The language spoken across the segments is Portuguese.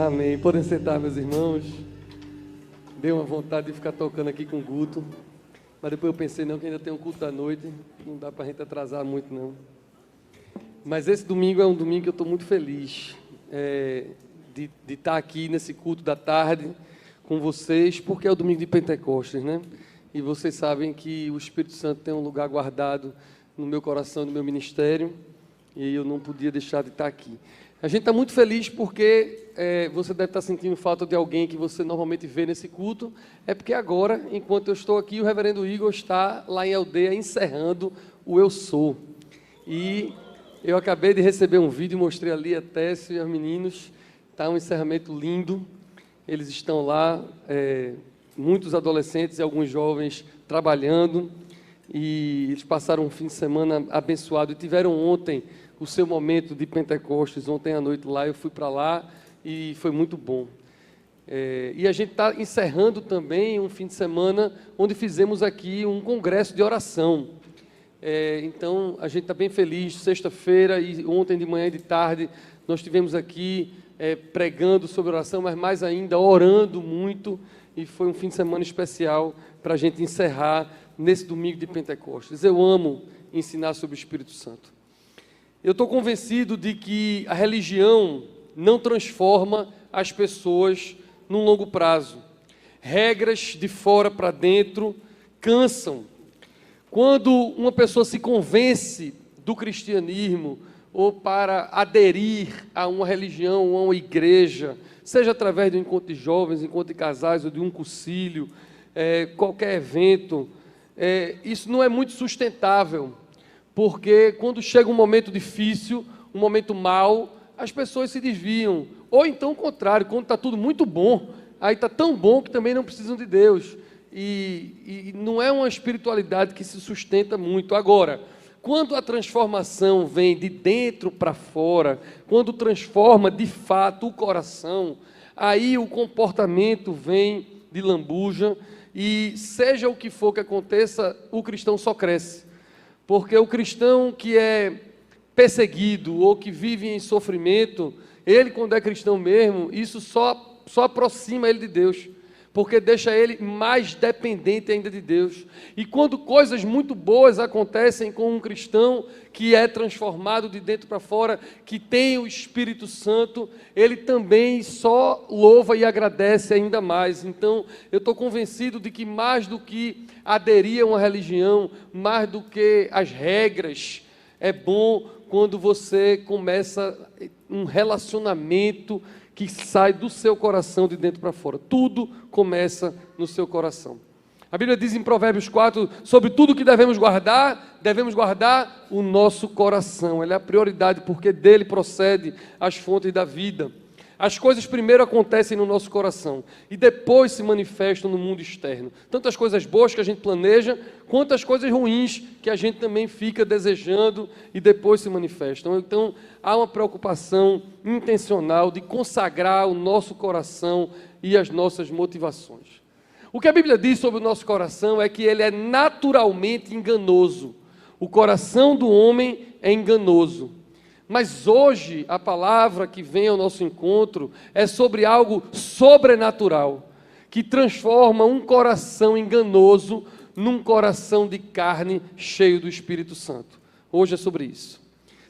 Amém. Podem sentar, meus irmãos. Deu uma vontade de ficar tocando aqui com o Guto, mas depois eu pensei, não, que ainda tem um culto da noite, não dá para a gente atrasar muito, não. Mas esse domingo é um domingo que eu estou muito feliz de estar aqui nesse culto da tarde com vocês, porque é o domingo de Pentecostes, né? E vocês sabem que o Espírito Santo tem um lugar guardado no meu coração, no meu ministério, e eu não podia deixar de estar aqui. A gente está muito feliz porque você deve estar sentindo falta de alguém que você normalmente vê nesse culto. É porque agora, enquanto eu estou aqui, o reverendo Igor está lá em Aldeia encerrando o Eu Sou. E eu acabei de receber um vídeo, mostrei ali a Tessio e os meninos. Está um encerramento lindo. Eles estão lá, muitos adolescentes e alguns jovens trabalhando. E eles passaram um fim de semana abençoado e tiveram ontem o seu momento de Pentecostes. Ontem à noite lá, eu fui para lá e foi muito bom. E a gente está encerrando também um fim de semana onde fizemos aqui um congresso de oração. Então, a gente está bem feliz. Sexta-feira e ontem de manhã e de tarde, nós estivemos aqui pregando sobre oração, mas mais ainda orando muito. E foi um fim de semana especial para a gente encerrar nesse domingo de Pentecostes. Eu amo ensinar sobre o Espírito Santo. Eu estou convencido de que a religião não transforma as pessoas num longo prazo. Regras de fora para dentro cansam. Quando uma pessoa se convence do cristianismo ou para aderir a uma religião ou a uma igreja, seja através de um encontro de jovens, encontro de casais ou de um concílio, qualquer evento, isso não é muito sustentável. Porque quando chega um momento difícil, um momento mau, as pessoas se desviam. Ou então o contrário, quando está tudo muito bom, aí está tão bom que também não precisam de Deus. E não é uma espiritualidade que se sustenta muito. Agora, quando a transformação vem de dentro para fora, quando transforma de fato o coração, aí o comportamento vem de lambuja e seja o que for que aconteça, o cristão só cresce. Porque o cristão que é perseguido ou que vive em sofrimento, ele, quando é cristão mesmo, isso só aproxima ele de Deus, porque deixa ele mais dependente ainda de Deus. E quando coisas muito boas acontecem com um cristão que é transformado de dentro para fora, que tem o Espírito Santo, ele também só louva e agradece ainda mais. Então, eu estou convencido de que mais do que aderir a uma religião, mais do que as regras, é bom quando você começa um relacionamento que sai do seu coração de dentro para fora. Tudo começa no seu coração. A Bíblia diz em Provérbios 4, sobre tudo que devemos guardar o nosso coração. Ele é a prioridade, porque dele procede as fontes da vida. As coisas primeiro acontecem no nosso coração e depois se manifestam no mundo externo. Tanto as coisas boas que a gente planeja, quanto as coisas ruins que a gente também fica desejando e depois se manifestam. Então, há uma preocupação intencional de consagrar o nosso coração e as nossas motivações. O que a Bíblia diz sobre o nosso coração é que ele é naturalmente enganoso. O coração do homem é enganoso. Mas hoje, a palavra que vem ao nosso encontro é sobre algo sobrenatural, que transforma um coração enganoso num coração de carne cheio do Espírito Santo. Hoje é sobre isso.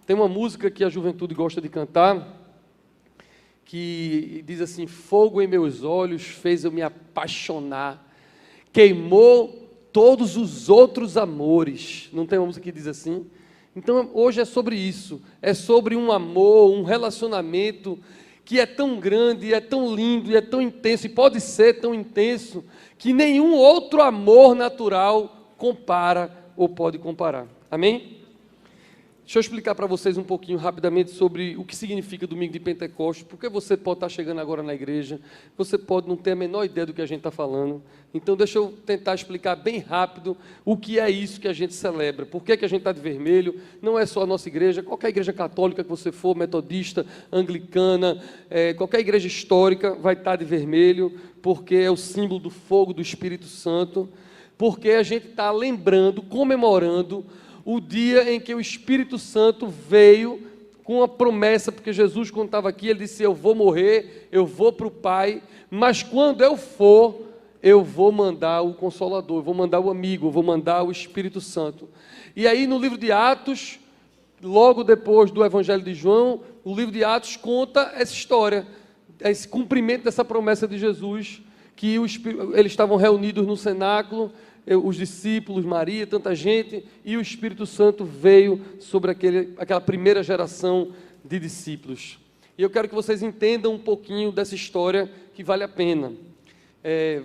Tem uma música que a juventude gosta de cantar, que diz assim: fogo em meus olhos fez eu me apaixonar, queimou todos os outros amores. Não tem uma música que diz assim? Então, hoje é sobre isso, é sobre um amor, um relacionamento que é tão grande, é tão lindo, e é tão intenso, e pode ser tão intenso, que nenhum outro amor natural compara ou pode comparar. Amém? Deixa eu explicar para vocês um pouquinho rapidamente sobre o que significa domingo de Pentecostes, porque você pode estar chegando agora na igreja, você pode não ter a menor ideia do que a gente está falando. Então, deixa eu tentar explicar bem rápido o que é isso que a gente celebra. Por que a gente está de vermelho? Não é só a nossa igreja, qualquer igreja católica que você for, metodista, anglicana, qualquer igreja histórica vai estar de vermelho, porque é o símbolo do fogo do Espírito Santo, porque a gente está lembrando, comemorando o dia em que o Espírito Santo veio com a promessa, porque Jesus, quando estava aqui, ele disse: eu vou morrer, eu vou para o Pai, mas quando eu for, eu vou mandar o Consolador, eu vou mandar o amigo, eu vou mandar o Espírito Santo. E aí no livro de Atos, logo depois do Evangelho de João, o livro de Atos conta essa história, esse cumprimento dessa promessa de Jesus, que eles estavam reunidos no cenáculo, os discípulos, Maria, tanta gente, e o Espírito Santo veio sobre aquela primeira geração de discípulos. E eu quero que vocês entendam um pouquinho dessa história, que vale a pena,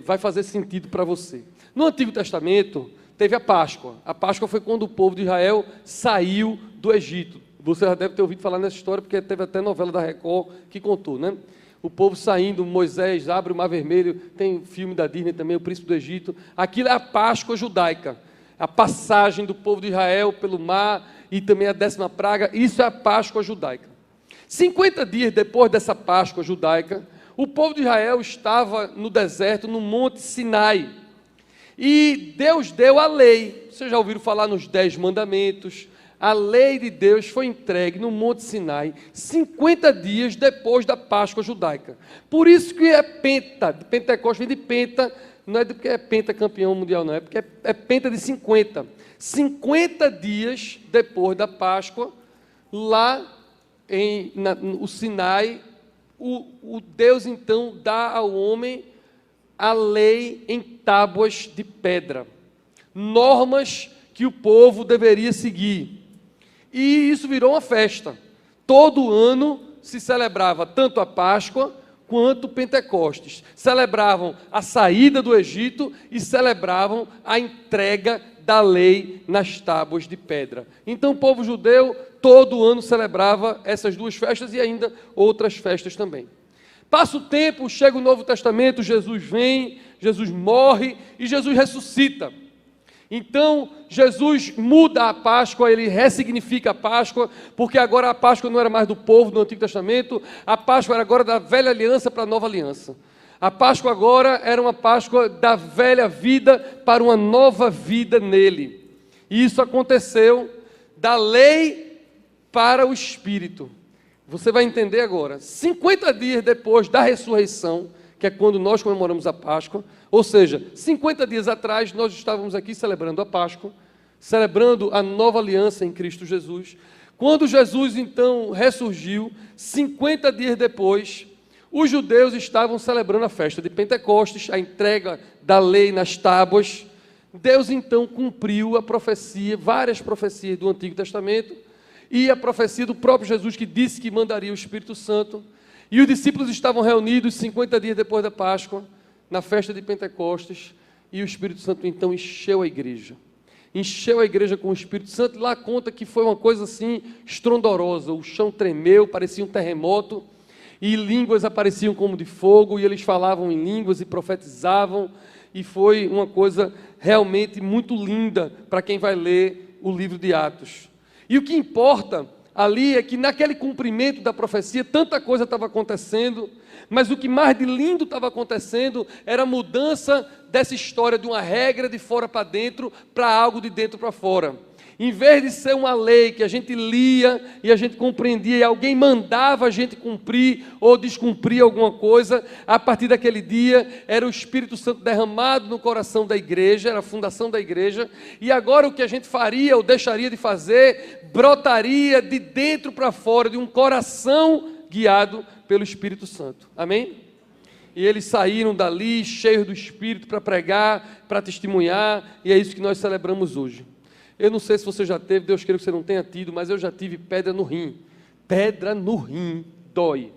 vai fazer sentido para você. No Antigo Testamento, teve a Páscoa. A Páscoa foi quando o povo de Israel saiu do Egito. Você já deve ter ouvido falar nessa história, porque teve até novela da Record que contou, né? O povo saindo, Moisés abre o Mar Vermelho, tem filme da Disney também, O Príncipe do Egito. Aquilo é a Páscoa judaica, a passagem do povo de Israel pelo mar e também a 10ª praga, isso é a Páscoa judaica. 50 dias depois dessa Páscoa judaica, o povo de Israel estava no deserto, no Monte Sinai, e Deus deu a lei. Vocês já ouviram falar nos 10 mandamentos? A lei de Deus foi entregue no Monte Sinai 50 dias depois da Páscoa judaica. Por isso que é penta, Pentecostes vem de penta, não é porque é penta campeão mundial, não, é porque é penta de 50. 50 dias depois da Páscoa, lá no Sinai, o Deus então dá ao homem a lei em tábuas de pedra, normas que o povo deveria seguir. E isso virou uma festa. Todo ano se celebrava tanto a Páscoa quanto o Pentecostes. Celebravam a saída do Egito e celebravam a entrega da lei nas tábuas de pedra. Então o povo judeu todo ano celebrava essas duas festas e ainda outras festas também. Passa o tempo, chega o Novo Testamento, Jesus vem, Jesus morre e Jesus ressuscita. Então, Jesus muda a Páscoa, ele ressignifica a Páscoa, porque agora a Páscoa não era mais do povo do Antigo Testamento, a Páscoa era agora da velha aliança para a nova aliança. A Páscoa agora era uma Páscoa da velha vida para uma nova vida nele. E isso aconteceu da lei para o Espírito. Você vai entender agora. 50 dias depois da ressurreição, que é quando nós comemoramos a Páscoa, ou seja, 50 dias atrás nós estávamos aqui celebrando a Páscoa, celebrando a nova aliança em Cristo Jesus. Quando Jesus então ressurgiu, 50 dias depois, os judeus estavam celebrando a festa de Pentecostes, a entrega da lei nas tábuas. Deus então cumpriu a profecia, várias profecias do Antigo Testamento, e a profecia do próprio Jesus, que disse que mandaria o Espírito Santo. E os discípulos estavam reunidos 50 dias depois da Páscoa, na festa de Pentecostes, e o Espírito Santo então encheu a igreja. Encheu a igreja com o Espírito Santo. Lá conta que foi uma coisa assim estrondorosa, o chão tremeu, parecia um terremoto, e línguas apareciam como de fogo, e eles falavam em línguas e profetizavam, e foi uma coisa realmente muito linda para quem vai ler o livro de Atos. E o que importa ali é que naquele cumprimento da profecia, tanta coisa estava acontecendo, mas o que mais de lindo estava acontecendo era a mudança dessa história de uma regra de fora para dentro para algo de dentro para fora. Em vez de ser uma lei que a gente lia e a gente compreendia e alguém mandava a gente cumprir ou descumprir alguma coisa, a partir daquele dia era o Espírito Santo derramado no coração da igreja, era a fundação da igreja, e agora o que a gente faria ou deixaria de fazer, brotaria de dentro para fora, de um coração guiado pelo Espírito Santo. Amém? E eles saíram dali cheios do Espírito para pregar, para testemunhar, e é isso que nós celebramos hoje. Eu não sei se você já teve, Deus queira que você não tenha tido, mas eu já tive pedra no rim. Pedra no rim dói.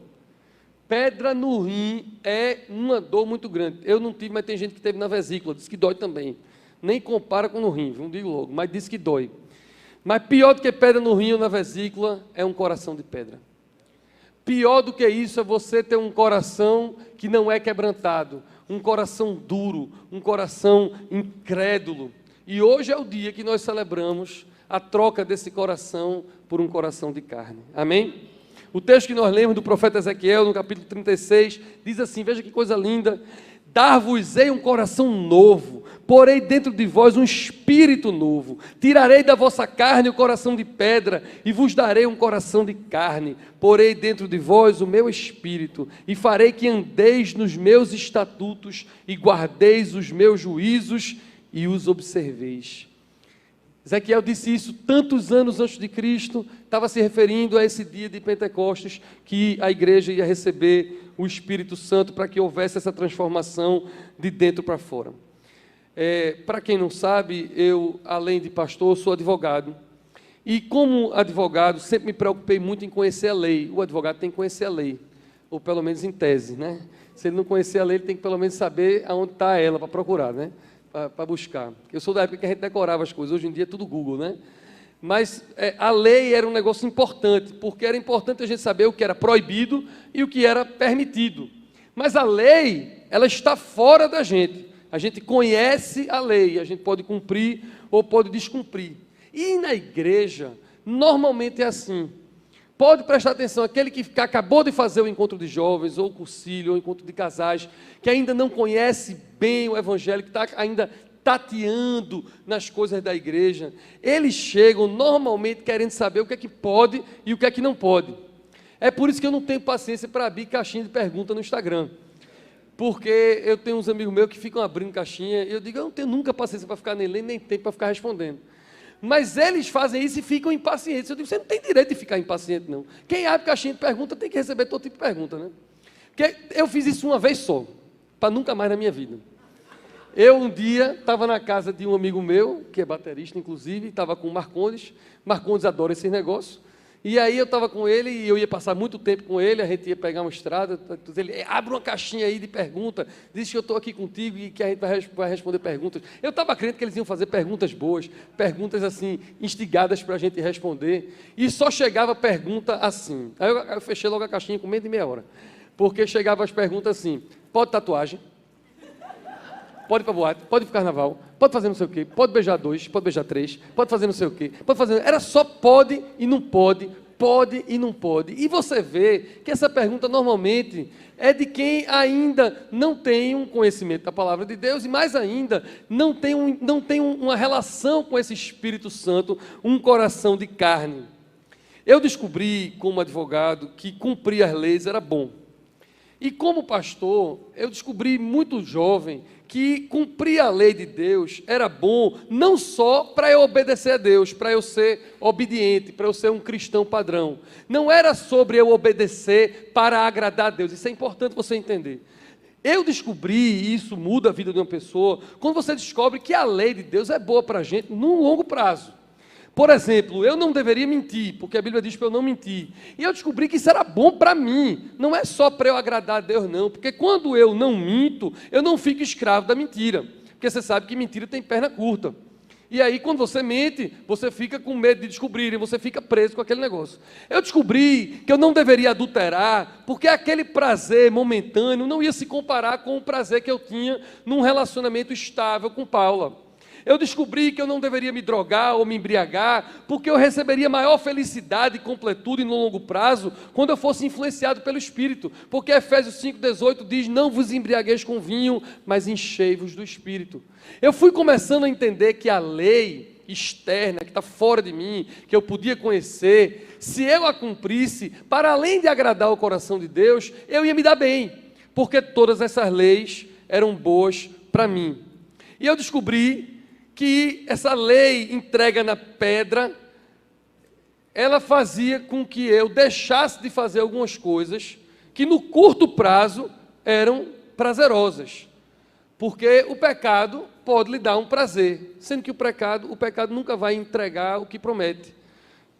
Pedra no rim é uma dor muito grande. Eu não tive, mas tem gente que teve na vesícula, diz que dói também. Nem compara com no rim, não digo logo, mas diz que dói. Mas pior do que pedra no rim ou na vesícula é um coração de pedra. Pior do que isso é você ter um coração que não é quebrantado, um coração duro, um coração incrédulo. E hoje é o dia que nós celebramos a troca desse coração por um coração de carne. Amém? O texto que nós lemos do profeta Ezequiel, no capítulo 36, diz assim, veja que coisa linda: Dar-vos-ei um coração novo, porei dentro de vós um espírito novo. Tirarei da vossa carne o coração de pedra e vos darei um coração de carne. Porei dentro de vós o meu espírito e farei que andeis nos meus estatutos e guardeis os meus juízos e os observeis. Ezequiel disse isso tantos anos antes de Cristo, estava se referindo a esse dia de Pentecostes, que a igreja ia receber o Espírito Santo para que houvesse essa transformação de dentro para fora. Para quem não sabe, eu, além de pastor, sou advogado. E como advogado, sempre me preocupei muito em conhecer a lei. O advogado tem que conhecer a lei, ou pelo menos em tese, né? Se ele não conhecer a lei, ele tem que pelo menos saber aonde está ela para procurar, né? Para buscar. Eu sou da época que a gente decorava as coisas, hoje em dia é tudo Google, né? Mas a lei era um negócio importante, porque era importante a gente saber o que era proibido e o que era permitido. Mas a lei, ela está fora da gente. A gente conhece a lei, a gente pode cumprir ou pode descumprir. E na igreja, normalmente é assim. Pode prestar atenção, aquele que acabou de fazer o encontro de jovens, ou o cursilho, ou o encontro de casais, que ainda não conhece bem o evangelho, que está ainda tateando nas coisas da igreja, eles chegam normalmente querendo saber o que é que pode e o que é que não pode. É por isso que eu não tenho paciência para abrir caixinha de pergunta no Instagram. Porque eu tenho uns amigos meus que ficam abrindo caixinha, e eu digo, eu não tenho nunca paciência para ficar nem lendo, nem tempo para ficar respondendo. Mas eles fazem isso e ficam impacientes. Eu digo, você não tem direito de ficar impaciente, não. Quem abre caixinha de pergunta tem que receber todo tipo de pergunta, né? Porque eu fiz isso uma vez só, para nunca mais na minha vida. Eu um dia estava na casa de um amigo meu, que é baterista inclusive, estava com o Marcondes. Marcondes adora esses negócios. E aí eu estava com ele e eu ia passar muito tempo com ele, a gente ia pegar uma estrada, ele abre uma caixinha aí de pergunta, diz que eu estou aqui contigo e que a gente vai responder perguntas. Eu estava crendo que eles iam fazer perguntas boas, perguntas assim, instigadas para a gente responder, e só chegava pergunta assim. Aí eu fechei logo a caixinha com menos de meia hora, porque chegavam as perguntas assim, pode tatuagem? Pode ir para boate, pode ir para carnaval, pode fazer não sei o quê, pode beijar dois, pode beijar três, pode fazer não sei o quê, pode fazer... Era só pode e não pode, pode e não pode. E você vê que essa pergunta normalmente é de quem ainda não tem um conhecimento da palavra de Deus e mais ainda não tem uma relação com esse Espírito Santo, um coração de carne. Eu descobri como advogado que cumprir as leis era bom. E como pastor, eu descobri muito jovem que cumprir a lei de Deus era bom, não só para eu obedecer a Deus, para eu ser obediente, para eu ser um cristão padrão. Não era sobre eu obedecer para agradar a Deus, isso é importante você entender. Eu descobri, e isso muda a vida de uma pessoa, quando você descobre que a lei de Deus é boa para a gente num longo prazo. Por exemplo, eu não deveria mentir, porque a Bíblia diz para eu não mentir. E eu descobri que isso era bom para mim. Não é só para eu agradar a Deus, não. Porque quando eu não minto, eu não fico escravo da mentira. Porque você sabe que mentira tem perna curta. E aí, quando você mente, você fica com medo de descobrirem, você fica preso com aquele negócio. Eu descobri que eu não deveria adulterar, porque aquele prazer momentâneo não ia se comparar com o prazer que eu tinha num relacionamento estável com Paula. Eu descobri que eu não deveria me drogar ou me embriagar, porque eu receberia maior felicidade e completude no longo prazo quando eu fosse influenciado pelo Espírito. Porque Efésios 5,18 diz, não vos embriagueis com vinho, mas enchei-vos do Espírito. Eu fui começando a entender que a lei externa, que está fora de mim, que eu podia conhecer, se eu a cumprisse, para além de agradar o coração de Deus, eu ia me dar bem, porque todas essas leis eram boas para mim. E eu descobri que essa lei entrega na pedra, ela fazia com que eu deixasse de fazer algumas coisas que no curto prazo eram prazerosas, porque o pecado pode lhe dar um prazer, sendo que o pecado nunca vai entregar o que promete.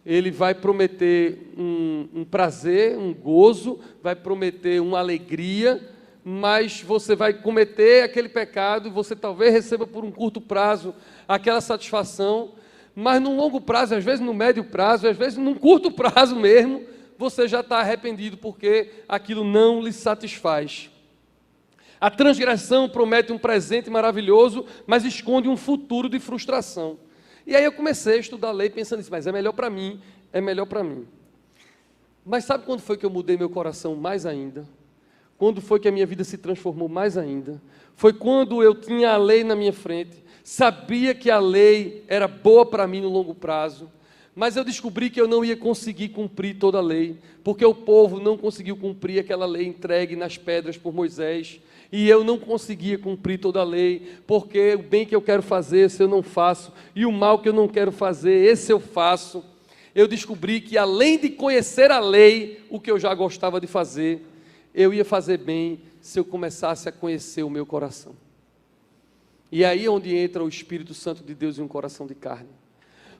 Ele vai prometer um prazer, um gozo, vai prometer uma alegria, mas você vai cometer aquele pecado, você talvez receba por um curto prazo aquela satisfação, mas num longo prazo, às vezes no médio prazo, às vezes num curto prazo mesmo, você já está arrependido porque aquilo não lhe satisfaz. A transgressão promete um presente maravilhoso, mas esconde um futuro de frustração. E aí eu comecei a estudar a lei pensando assim, mas é melhor para mim, é melhor para mim. Mas sabe quando foi que eu mudei meu coração mais ainda? Quando foi que a minha vida se transformou mais ainda? Foi quando eu tinha a lei na minha frente, sabia que a lei era boa para mim no longo prazo, mas eu descobri que eu não ia conseguir cumprir toda a lei, porque o povo não conseguiu cumprir aquela lei entregue nas pedras por Moisés, e eu não conseguia cumprir toda a lei, porque o bem que eu quero fazer, esse eu não faço, e o mal que eu não quero fazer, esse eu faço. Eu descobri que além de conhecer a lei, o que eu já gostava de fazer, eu ia fazer bem se eu começasse a conhecer o meu coração. E aí é onde entra o Espírito Santo de Deus em um coração de carne.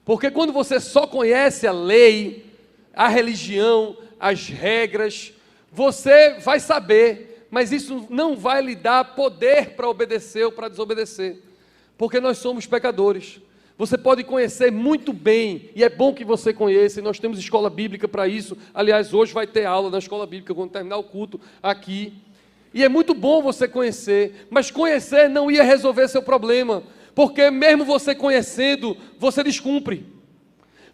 Porque quando você só conhece a lei, a religião, as regras, você vai saber, mas isso não vai lhe dar poder para obedecer ou para desobedecer, porque nós somos pecadores. Você pode conhecer muito bem, e é bom que você conheça, e nós temos escola bíblica para isso. Aliás, hoje vai ter aula na escola bíblica, quando terminar o culto aqui. E é muito bom você conhecer, mas conhecer não ia resolver seu problema, porque mesmo você conhecendo, você descumpre.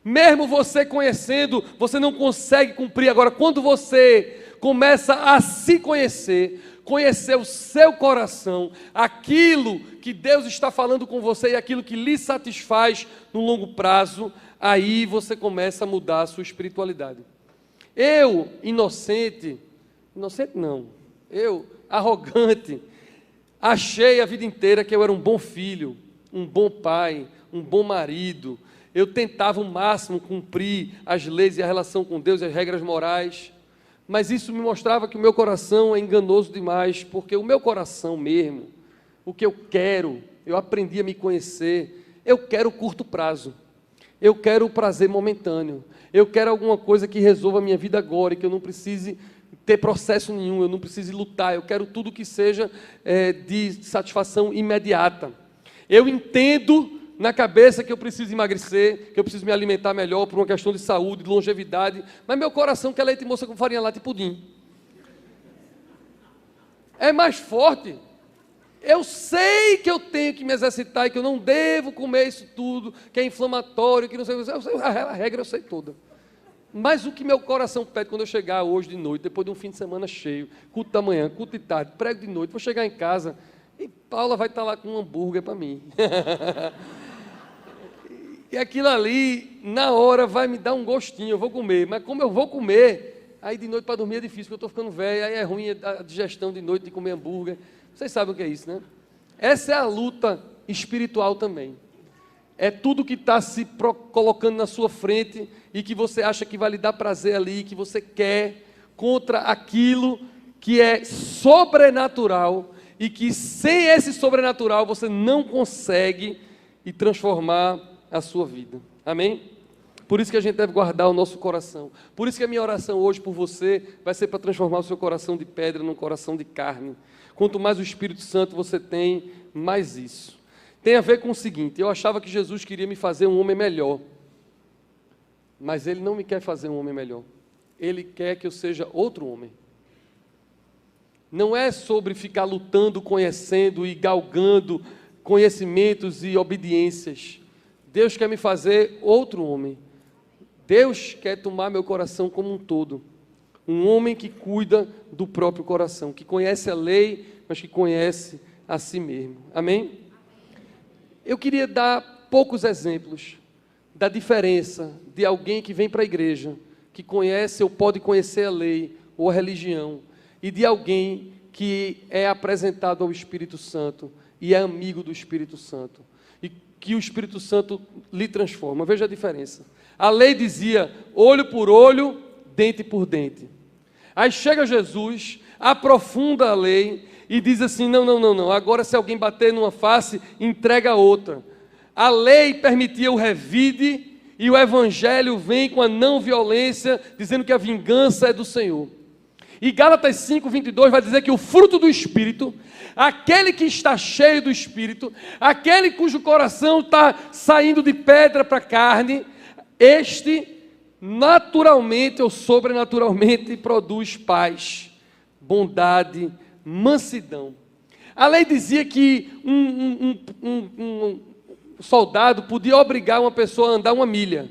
Mesmo você conhecendo, você não consegue cumprir. Agora, quando você começa a se conhecer, conhecer o seu coração, aquilo que Deus está falando com você e aquilo que lhe satisfaz no longo prazo, aí você começa a mudar a sua espiritualidade. Eu, inocente não, eu, arrogante, achei a vida inteira que eu era um bom filho, um bom pai, um bom marido. Eu tentava o máximo cumprir as leis e a relação com Deus e as regras morais, mas isso me mostrava que o meu coração é enganoso demais, porque o meu coração mesmo, o que eu quero, eu aprendi a me conhecer, eu quero curto prazo, eu quero o prazer momentâneo, eu quero alguma coisa que resolva a minha vida agora, e que eu não precise ter processo nenhum, eu não precise lutar, eu quero tudo que seja de satisfação imediata. Eu entendo na cabeça que eu preciso emagrecer, que eu preciso me alimentar melhor por uma questão de saúde, de longevidade, mas meu coração quer leite moça com farinha láctea e pudim. É mais forte. Eu sei que eu tenho que me exercitar e que eu não devo comer isso tudo, que é inflamatório, que não sei, a regra eu sei toda. Mas o que meu coração pede quando eu chegar hoje de noite, depois de um fim de semana cheio, culto da manhã, culto de tarde, prego de noite, vou chegar em casa e Paula vai estar lá com um hambúrguer para mim. E aquilo ali, na hora, vai me dar um gostinho, eu vou comer. Mas como eu vou comer, aí de noite para dormir é difícil, porque eu estou ficando velho, aí é ruim a digestão de noite de comer hambúrguer. Vocês sabem o que é isso, né? Essa é a luta espiritual também. É tudo que está se colocando na sua frente e que você acha que vai lhe dar prazer ali, que você quer, contra aquilo que é sobrenatural e que sem esse sobrenatural você não consegue e transformar a sua vida. Amém? Por isso que a gente deve guardar o nosso coração. Por isso que a minha oração hoje por você vai ser para transformar o seu coração de pedra num coração de carne. Quanto mais o Espírito Santo você tem, mais isso. Tem a ver com o seguinte: eu achava que Jesus queria me fazer um homem melhor, mas Ele não me quer fazer um homem melhor. Ele quer que eu seja outro homem. Não é sobre ficar lutando, conhecendo e galgando conhecimentos e obediências. Deus quer me fazer outro homem. Deus quer tomar meu coração como um todo. Um homem que cuida do próprio coração, que conhece a lei, mas que conhece a si mesmo. Amém? Eu queria dar poucos exemplos da diferença de alguém que vem para a igreja, que conhece ou pode conhecer a lei ou a religião, e de alguém que é apresentado ao Espírito Santo e é amigo do Espírito Santo, e que o Espírito Santo lhe transforma. Veja a diferença. A lei dizia olho por olho, dente por dente. Aí chega Jesus, aprofunda a lei e diz assim: não, agora se alguém bater numa face, entrega a outra. A lei permitia o revide e o Evangelho vem com a não violência, dizendo que a vingança é do Senhor. E Gálatas 5:22 vai dizer que o fruto do Espírito, aquele que está cheio do Espírito, aquele cujo coração está saindo de pedra para carne, este naturalmente ou sobrenaturalmente produz paz, bondade, mansidão. A lei dizia que um soldado podia obrigar uma pessoa a andar 1 milha.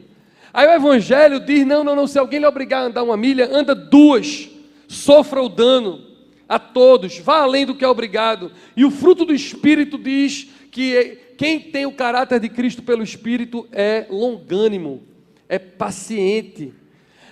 Aí o Evangelho diz: não, se alguém lhe obrigar a andar 1 milha, anda 2, sofra o dano. a todos, vá além do que é obrigado. E o fruto do Espírito diz que quem tem o caráter de Cristo pelo Espírito é longânimo, é paciente.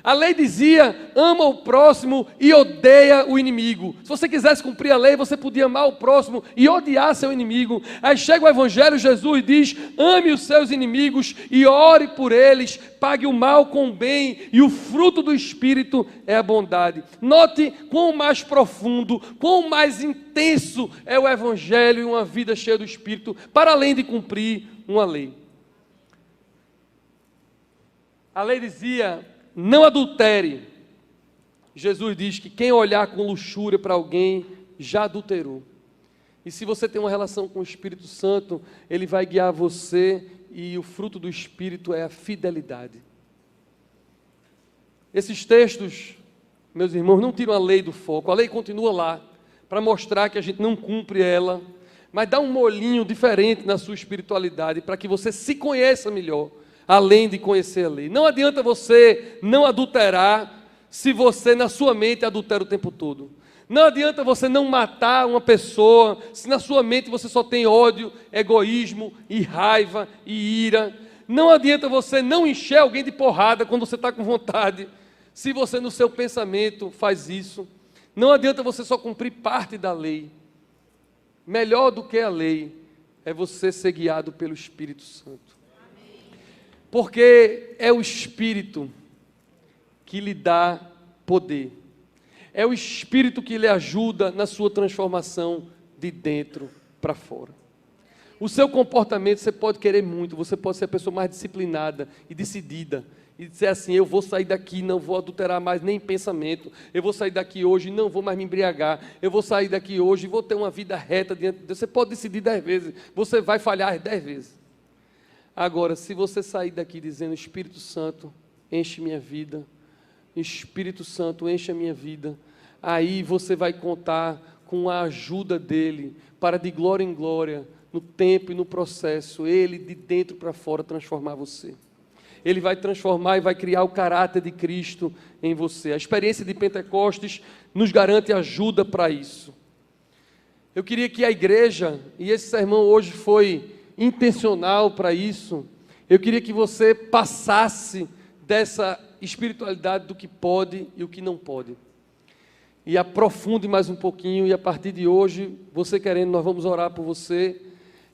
A lei dizia, ama o próximo e odeia o inimigo. Se você quisesse cumprir a lei, você podia amar o próximo e odiar seu inimigo. Aí chega o Evangelho, Jesus diz, ame os seus inimigos e ore por eles, pague o mal com o bem, e o fruto do Espírito é a bondade. Note quão mais profundo, quão mais intenso é o Evangelho e uma vida cheia do Espírito, para além de cumprir uma lei. A lei dizia, não adultere. Jesus diz que quem olhar com luxúria para alguém, já adulterou. E se você tem uma relação com o Espírito Santo, Ele vai guiar você, e o fruto do Espírito é a fidelidade. Esses textos, meus irmãos, não tiram a lei do foco. A lei continua lá, para mostrar que a gente não cumpre ela, mas dá um molhinho diferente na sua espiritualidade, para que você se conheça melhor, além de conhecer a lei. Não adianta você não adulterar, se você na sua mente adultera o tempo todo. Não adianta você não matar uma pessoa, se na sua mente você só tem ódio, egoísmo e raiva e ira. Não adianta você não encher alguém de porrada quando você está com vontade, se você no seu pensamento faz isso. Não adianta você só cumprir parte da lei. Melhor do que a lei é você ser guiado pelo Espírito Santo. Porque é o Espírito que lhe dá poder. É o Espírito que lhe ajuda na sua transformação de dentro para fora. O seu comportamento, você pode querer muito, você pode ser a pessoa mais disciplinada e decidida, e dizer assim, eu vou sair daqui, não vou adulterar mais nem pensamento, eu vou sair daqui hoje, não vou mais me embriagar, eu vou sair daqui hoje e vou ter uma vida reta diante de Deus. Você pode decidir 10 vezes, você vai falhar 10 vezes. Agora, se você sair daqui dizendo, Espírito Santo, enche minha vida, Espírito Santo, enche a minha vida, aí você vai contar com a ajuda dEle, para de glória em glória, no tempo e no processo, Ele de dentro para fora transformar você. Ele vai transformar e vai criar o caráter de Cristo em você. A experiência de Pentecostes nos garante ajuda para isso. Eu queria que a igreja, e esse sermão hoje foi intencional para isso, eu queria que você passasse dessa espiritualidade do que pode e o que não pode, e aprofunde mais um pouquinho, e a partir de hoje, você querendo, nós vamos orar por você.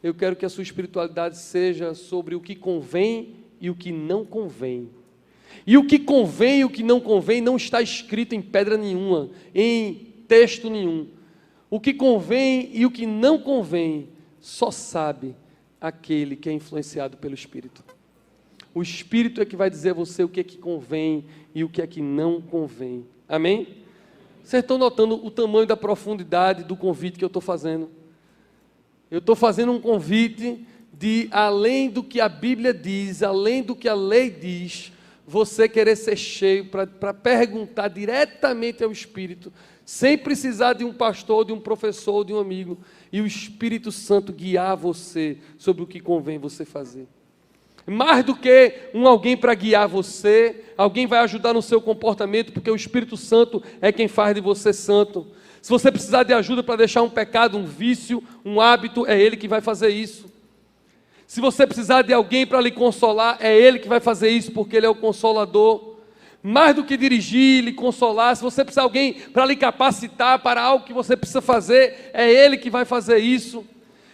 Eu quero que a sua espiritualidade seja sobre o que convém e o que não convém, e o que convém e o que não convém não está escrito em pedra nenhuma, em texto nenhum. O que convém e o que não convém só sabe aquele que é influenciado pelo Espírito. O Espírito é que vai dizer a você o que é que convém e o que é que não convém. Amém? Vocês estão notando o tamanho da profundidade do convite que eu estou fazendo? Eu estou fazendo um convite de, além do que a Bíblia diz, além do que a lei diz, você querer ser cheio para perguntar diretamente ao Espírito, sem precisar de um pastor, de um professor, de um amigo, e o Espírito Santo guiar você sobre o que convém você fazer. Mais do que alguém para guiar você, alguém vai ajudar no seu comportamento, porque o Espírito Santo é quem faz de você santo. Se você precisar de ajuda para deixar um pecado, um vício, um hábito, é Ele que vai fazer isso. Se você precisar de alguém para lhe consolar, é Ele que vai fazer isso, porque Ele é o Consolador. Mais do que dirigir, lhe consolar, se você precisar de alguém para lhe capacitar para algo que você precisa fazer, é Ele que vai fazer isso.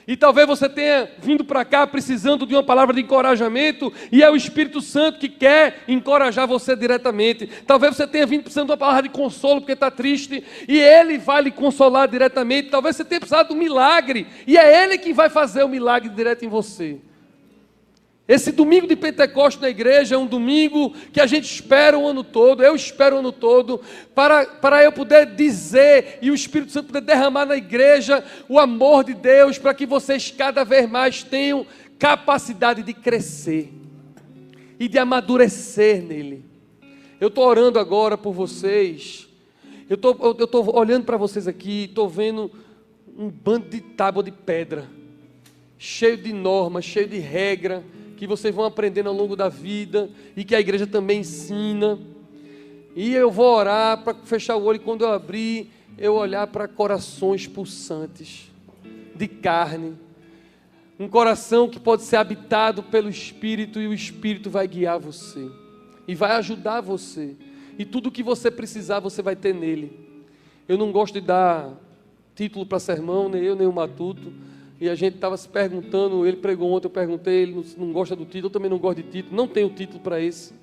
E talvez você tenha vindo para cá precisando de uma palavra de encorajamento, e é o Espírito Santo que quer encorajar você diretamente. Talvez você tenha vindo precisando de uma palavra de consolo porque está triste, e Ele vai lhe consolar diretamente. Talvez você tenha precisado de um milagre, e é Ele que vai fazer o milagre direto em você. Esse domingo de Pentecostes na igreja é um domingo que a gente espera o ano todo, eu espero o ano todo, para eu poder dizer, e o Espírito Santo poder derramar na igreja o amor de Deus, para que vocês cada vez mais tenham capacidade de crescer e de amadurecer nele. Eu estou orando agora por vocês, eu estou olhando para vocês aqui, estou vendo um bando de tábua de pedra, cheio de normas, cheio de regra, que vocês vão aprendendo ao longo da vida, e que a igreja também ensina. E eu vou orar para fechar o olho, e quando eu abrir, eu olhar para corações pulsantes, de carne, um coração que pode ser habitado pelo Espírito, e o Espírito vai guiar você, e vai ajudar você, e tudo o que você precisar, você vai ter nele. Eu não gosto de dar título para sermão, nem eu, nem o Matuto, e a gente estava se perguntando, ele pregou ontem, eu perguntei, ele não gosta do título, eu também não gosto de título, não tenho título para esse.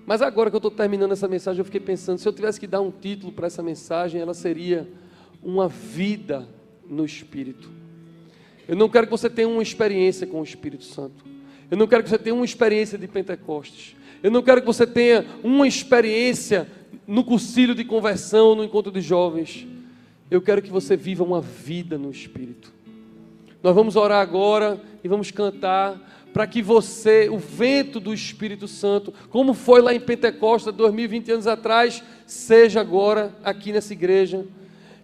Mas agora que eu estou terminando essa mensagem, eu fiquei pensando, se eu tivesse que dar um título para essa mensagem, ela seria uma vida no Espírito. Eu não quero que você tenha uma experiência com o Espírito Santo. Eu não quero que você tenha uma experiência de Pentecostes. Eu não quero que você tenha uma experiência no cursilho de conversão, no encontro de jovens. Eu quero que você viva uma vida no Espírito. Nós vamos orar agora e vamos cantar para que você, o vento do Espírito Santo, como foi lá em Pentecostes, 2020 anos atrás, seja agora aqui nessa igreja,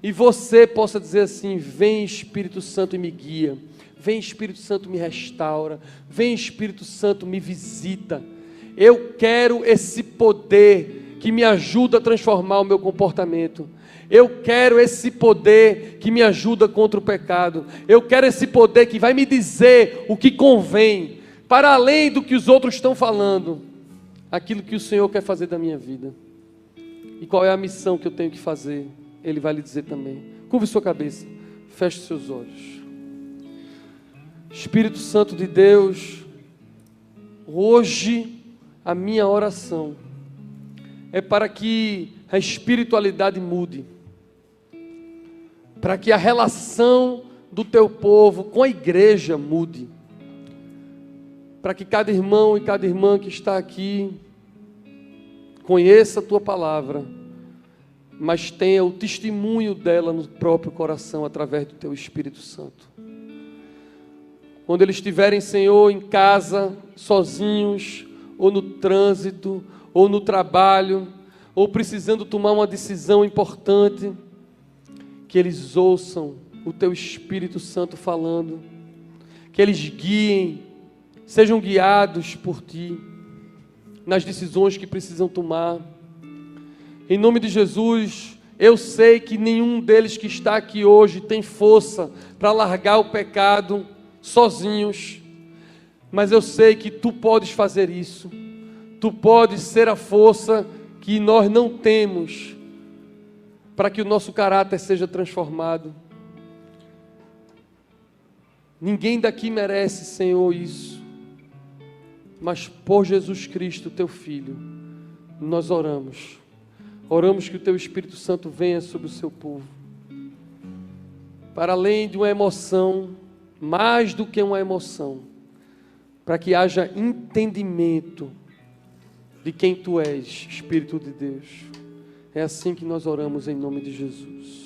e você possa dizer assim: vem Espírito Santo e me guia, vem Espírito Santo me restaura, vem Espírito Santo me visita. Eu quero esse poder que me ajuda a transformar o meu comportamento. Eu quero esse poder que me ajuda contra o pecado. Eu quero esse poder que vai me dizer o que convém, para além do que os outros estão falando, aquilo que o Senhor quer fazer da minha vida. E qual é a missão que eu tenho que fazer? Ele vai lhe dizer também. Curve sua cabeça, feche seus olhos. Espírito Santo de Deus, hoje a minha oração é para que a espiritualidade mude, para que a relação do teu povo com a igreja mude, para que cada irmão e cada irmã que está aqui conheça a tua palavra, mas tenha o testemunho dela no próprio coração através do teu Espírito Santo. Quando eles estiverem, Senhor, em casa, sozinhos, ou no trânsito, ou no trabalho, ou precisando tomar uma decisão importante, que eles ouçam o teu Espírito Santo falando, que eles guiem, sejam guiados por ti, nas decisões que precisam tomar. Em nome de Jesus, eu sei que nenhum deles que está aqui hoje tem força para largar o pecado sozinhos, mas eu sei que tu podes fazer isso. Tu podes ser a força que nós não temos para que o nosso caráter seja transformado. Ninguém daqui merece, Senhor, isso, mas por Jesus Cristo, teu Filho, nós oramos. Oramos que o teu Espírito Santo venha sobre o seu povo, para além de uma emoção, mais do que uma emoção, para que haja entendimento de quem tu és, Espírito de Deus. É assim que nós oramos em nome de Jesus.